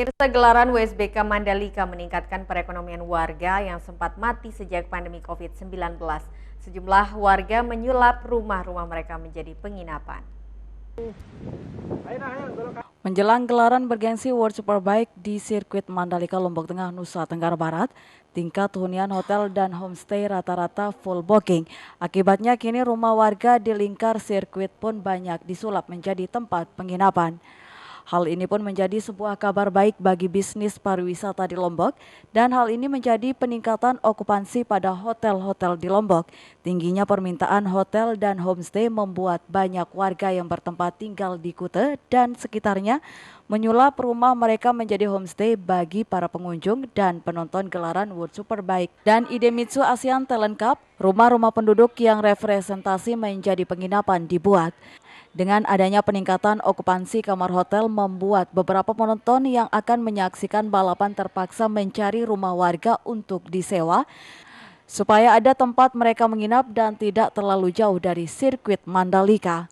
Pemirsa, gelaran WSBK Mandalika meningkatkan perekonomian warga yang sempat mati sejak pandemi COVID-19. Sejumlah warga menyulap rumah-rumah mereka menjadi penginapan. Menjelang gelaran bergensi World Superbike di sirkuit Mandalika, Lombok Tengah, Nusa Tenggara Barat, tingkat hunian hotel dan homestay rata-rata full booking. Akibatnya kini rumah warga di lingkar sirkuit pun banyak disulap menjadi tempat penginapan. Hal ini pun menjadi sebuah kabar baik bagi bisnis pariwisata di Lombok, dan hal ini menjadi peningkatan okupansi pada hotel-hotel di Lombok. Tingginya permintaan hotel dan homestay membuat banyak warga yang bertempat tinggal di Kuta dan sekitarnya menyulap rumah mereka menjadi homestay bagi para pengunjung dan penonton gelaran World Superbike. Dan Idemitsu ASEAN Talent Cup, rumah-rumah penduduk yang representasi menjadi penginapan dibuat. Dengan adanya peningkatan okupansi kamar hotel membuat beberapa penonton yang akan menyaksikan balapan terpaksa mencari rumah warga untuk disewa supaya ada tempat mereka menginap dan tidak terlalu jauh dari sirkuit Mandalika.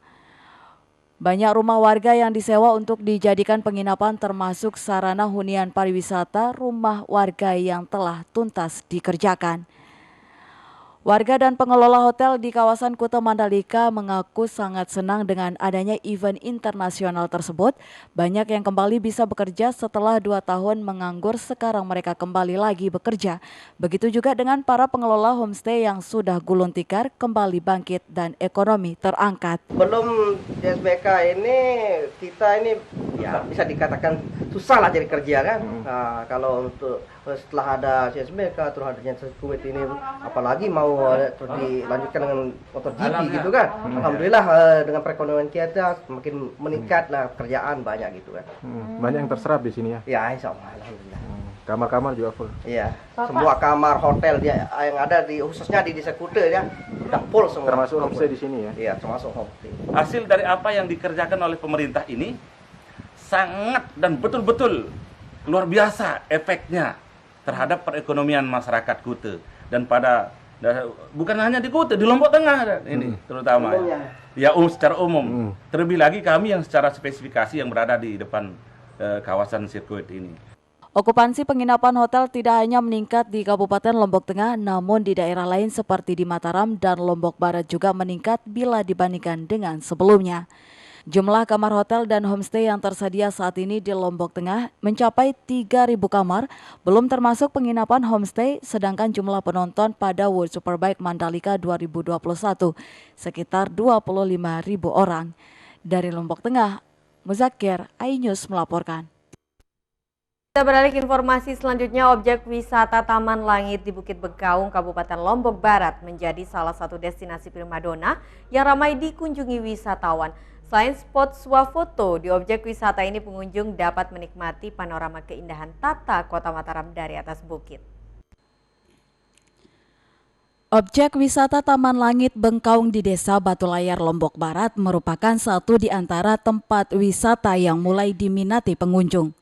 Banyak rumah warga yang disewa untuk dijadikan penginapan termasuk sarana hunian pariwisata rumah warga yang telah tuntas dikerjakan. Warga dan pengelola hotel di kawasan Kuta Mandalika mengaku sangat senang dengan adanya event internasional tersebut. Banyak yang kembali bisa bekerja setelah 2 tahun menganggur, sekarang mereka kembali lagi bekerja. Begitu juga dengan para pengelola homestay yang sudah gulung tikar kembali bangkit dan ekonomi terangkat. Belum WSBK ini kita ini ya bisa dikatakan susah lah cari kerja kan. Nah, kalau untuk setelah ada CSBK terus adanya sirkuit ini apalagi mau terus dilanjutkan dengan MotoGP gitu kan. Alhamdulillah dengan perekonomian kita semakin meningkat lah, pekerjaan banyak gitu kan. Banyak yang terserap di sini ya? Ya insya Allah, alhamdulillah. Kamar-kamar juga full? Iya, semua kamar hotel yang ada di khususnya di Desa Kuta ya udah full semua. Termasuk homestay di sini ya? Iya, termasuk homestay. Hasil dari apa yang dikerjakan oleh pemerintah ini sangat dan betul-betul luar biasa efeknya terhadap perekonomian masyarakat Kuta, dan bukan hanya di Kuta, di Lombok Tengah ini terutama ya secara umum. Terlebih lagi kami yang secara spesifikasi yang berada di depan kawasan sirkuit ini. Okupansi penginapan hotel tidak hanya meningkat di Kabupaten Lombok Tengah, namun di daerah lain seperti di Mataram dan Lombok Barat juga meningkat bila dibandingkan dengan sebelumnya. Jumlah kamar hotel dan homestay yang tersedia saat ini di Lombok Tengah mencapai 3.000 kamar, belum termasuk penginapan homestay, sedangkan jumlah penonton pada World Superbike Mandalika 2021 sekitar 25.000 orang. Dari Lombok Tengah, Muzakir, iNews melaporkan. Kita beralih ke informasi selanjutnya. Objek wisata Taman Langit di Bukit Bekaung, Kabupaten Lombok Barat menjadi salah satu destinasi primadona yang ramai dikunjungi wisatawan. Selain spot swafoto, di objek wisata ini pengunjung dapat menikmati panorama keindahan tata Kota Mataram dari atas bukit. Objek wisata Taman Langit Bengkaung di Desa Batu Layar, Lombok Barat merupakan satu di antara tempat wisata yang mulai diminati pengunjung.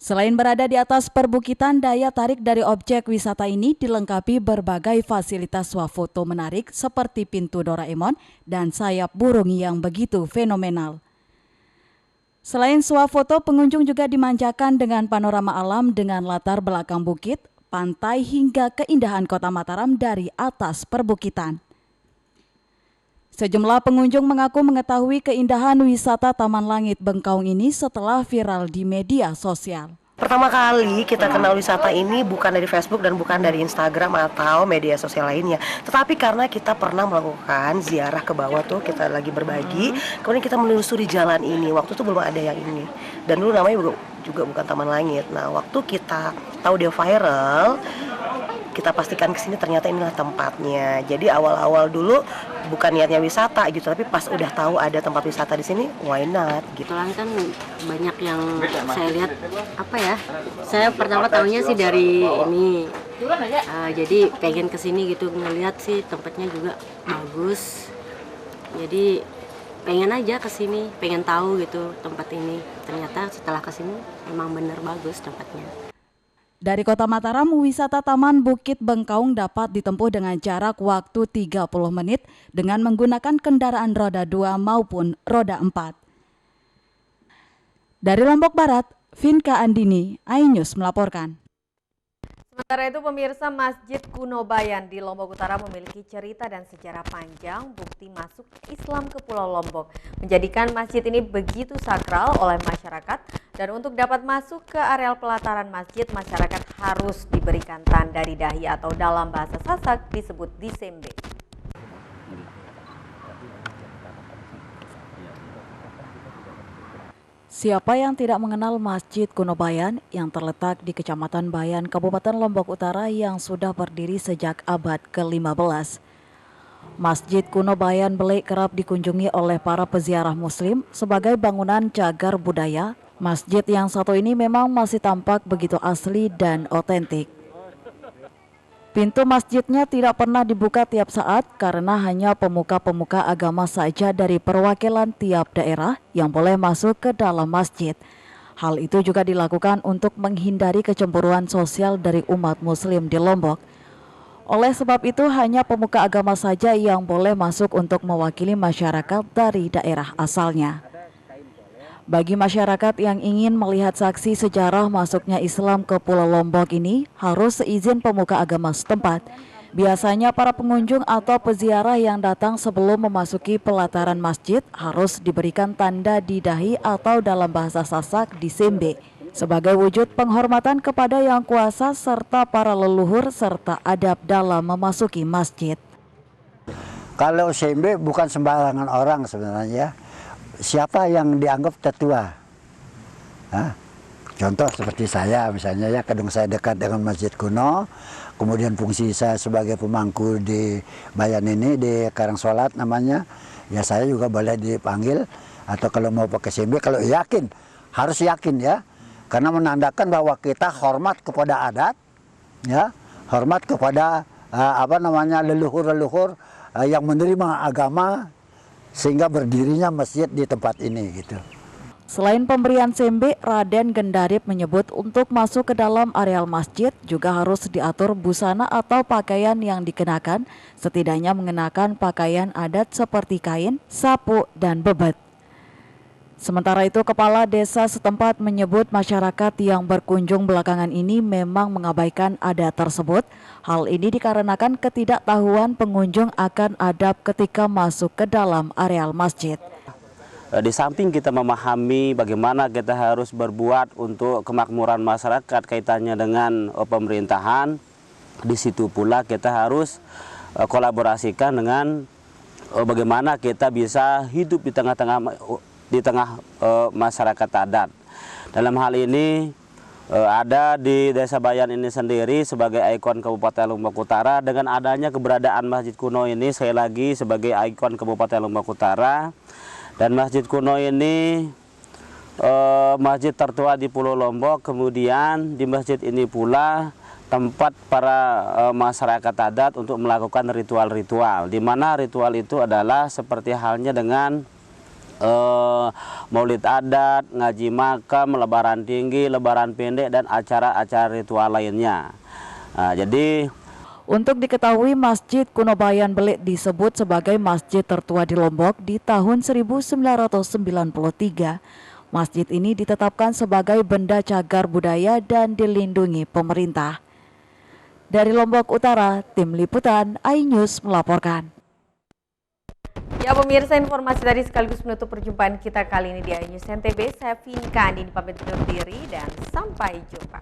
Selain berada di atas perbukitan, daya tarik dari objek wisata ini dilengkapi berbagai fasilitas swafoto menarik seperti pintu Doraemon dan sayap burung yang begitu fenomenal. Selain swafoto, pengunjung juga dimanjakan dengan panorama alam dengan latar belakang bukit, pantai hingga keindahan Kota Mataram dari atas perbukitan. Sejumlah pengunjung mengaku mengetahui keindahan wisata Taman Langit Bengkaung ini setelah viral di media sosial. Pertama kali kita kenal wisata ini bukan dari Facebook dan bukan dari Instagram atau media sosial lainnya, tetapi karena kita pernah melakukan ziarah ke bawah tuh, kita lagi berbagi, kemudian kita menelusuri jalan ini. Waktu itu belum ada yang ini, dan dulu namanya juga bukan Taman Langit. Nah, waktu kita tahu dia viral, kita pastikan kesini, ternyata inilah tempatnya. Jadi awal-awal dulu bukan niatnya wisata gitu, tapi pas udah tahu ada tempat wisata di sini, why not gitu. Kebetulan kan banyak yang saya lihat, saya pertama tahunya sih dari ini, jadi pengen kesini gitu, ngeliat sih tempatnya juga bagus, jadi pengen aja kesini, pengen tahu gitu tempat ini. Ternyata setelah kesini emang bener bagus tempatnya. Dari Kota Mataram, wisata Taman Bukit Bengkaung dapat ditempuh dengan jarak waktu 30 menit dengan menggunakan kendaraan roda 2 maupun roda 4. Dari Lombok Barat, Vinka Andini, iNews melaporkan. Sementara itu pemirsa, Masjid Kuno Bayan di Lombok Utara memiliki cerita dan sejarah panjang bukti masuk Islam ke Pulau Lombok. Menjadikan masjid ini begitu sakral oleh masyarakat dan untuk dapat masuk ke areal pelataran masjid, masyarakat harus diberikan tanda di dahi atau dalam bahasa Sasak disebut disembe. Siapa yang tidak mengenal Masjid Kuno Bayan yang terletak di Kecamatan Bayan, Kabupaten Lombok Utara yang sudah berdiri sejak abad ke-15. Masjid Kuno Bayan Belik kerap dikunjungi oleh para peziarah muslim sebagai bangunan cagar budaya. Masjid yang satu ini memang masih tampak begitu asli dan otentik. Pintu masjidnya tidak pernah dibuka tiap saat karena hanya pemuka-pemuka agama saja dari perwakilan tiap daerah yang boleh masuk ke dalam masjid. Hal itu juga dilakukan untuk menghindari kecemburuan sosial dari umat muslim di Lombok. Oleh sebab itu hanya pemuka agama saja yang boleh masuk untuk mewakili masyarakat dari daerah asalnya. Bagi masyarakat yang ingin melihat saksi sejarah masuknya Islam ke Pulau Lombok ini harus seizin pemuka agama setempat. Biasanya para pengunjung atau peziarah yang datang sebelum memasuki pelataran masjid harus diberikan tanda di dahi atau dalam bahasa Sasak disembe sebagai wujud penghormatan kepada yang kuasa serta para leluhur serta adab dalam memasuki masjid. Kalau sembe bukan sembarangan orang sebenarnya. Siapa yang dianggap tetua? Contoh seperti saya misalnya ya, kadang saya dekat dengan Masjid Kuno, kemudian fungsi saya sebagai pemangku di Bayan ini, di Karang Sholat namanya, ya saya juga boleh dipanggil, atau kalau mau pakai sembe, kalau yakin, harus yakin ya, karena menandakan bahwa kita hormat kepada adat, ya, hormat kepada leluhur-leluhur yang menerima agama, sehingga berdirinya masjid di tempat ini gitu. Selain pemberian sembe, Raden Gendarip menyebut untuk masuk ke dalam areal masjid juga harus diatur busana atau pakaian yang dikenakan, setidaknya mengenakan pakaian adat seperti kain, sapu, dan bebet. Sementara itu, Kepala Desa setempat menyebut masyarakat yang berkunjung belakangan ini memang mengabaikan adat tersebut. Hal ini dikarenakan ketidaktahuan pengunjung akan adab ketika masuk ke dalam areal masjid. Di samping kita memahami bagaimana kita harus berbuat untuk kemakmuran masyarakat kaitannya dengan pemerintahan, di situ pula kita harus kolaborasikan dengan bagaimana kita bisa hidup di tengah masyarakat adat. Dalam hal ini ada di Desa Bayan ini sendiri sebagai ikon Kabupaten Lombok Utara. Dengan adanya keberadaan Masjid Kuno ini sekali lagi sebagai ikon Kabupaten Lombok Utara, dan Masjid Kuno ini masjid tertua di Pulau Lombok. Kemudian di masjid ini pula tempat para masyarakat adat untuk melakukan ritual-ritual, di mana ritual itu adalah seperti halnya dengan maulid adat, ngaji makam, lebaran tinggi, lebaran pendek, dan acara-acara ritual lainnya. Jadi untuk diketahui, Masjid Kuno Bayan Belik disebut sebagai masjid tertua di Lombok di tahun 1993. Masjid ini ditetapkan sebagai benda cagar budaya dan dilindungi pemerintah. Dari Lombok Utara, Tim Liputan iNews melaporkan. Ya pemirsa, informasi tadi sekaligus menutup perjumpaan kita kali ini di iNews NTB. Saya Vinka Andini pamit undur diri dan sampai jumpa.